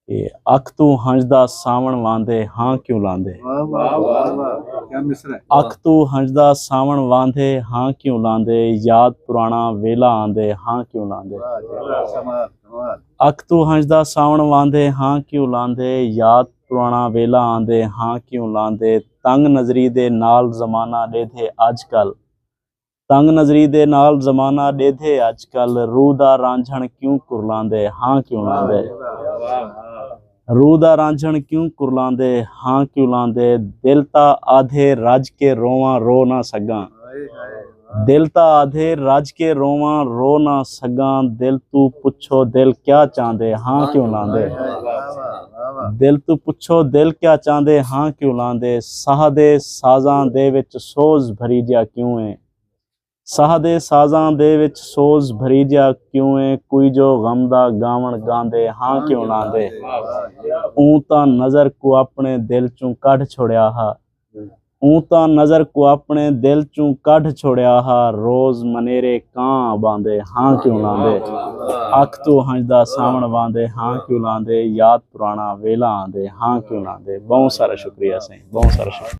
अख तू हंजदा सावण वांदे हाँ क्यों लांदे। क्या मिसरा है। अख तू हंजदा सावण वांदे हाँ क्यों लांदे, याद पुराना वेला आंदे हाँ क्यों लांदे। अख तू हंजदा सावण वांदे हाँ क्यों लांदे, याद पुराना वेला आंदे हाँ क्यों लांदे। तंग नजरी दे नाल जमाना लेधे अजकल, तंग नजरी दे नाल जमाना लेधे अजकल, रूह दा रांझण क्यों कुरलांदे हाँ क्यों लांदे। रूह दा रांझण क्यों कुरलांदे हाँ क्यों लांदे, दिल ता आधे रज के रोवां रो ना सगां। दिल ता आधे रज के रोवां रो ना सगां, दिल तू पुछो दिल क्या चाहंदे हाँ क्यों लांदे। दिल तू पुछो दिल क्या चाहंदे हाँ क्यों लांदे, साह दे साजां दे विच सोज भरी जा क्यों है। साह दे साजां दे विच सोज भरी जा क्यों है, कोई जो गम दा गावण गांदे हाँ क्यों लांदे। ऊं तां नज़र को अपने दिल चों कढ छोड़िया हा, ऊं तां नज़र को अपने दिल चों कढ छोड़िया हा, रोज़ मनेरे कां बांदे हाँ क्यों लांदे। अख तू हंजदा सावण वांदे हाँ क्यों लांदे, याद पुराना वेला आंदे हाँ क्यों लांदे। बहुत सारा शुक्रिया साईं, बहुत सारा शुक्रिया।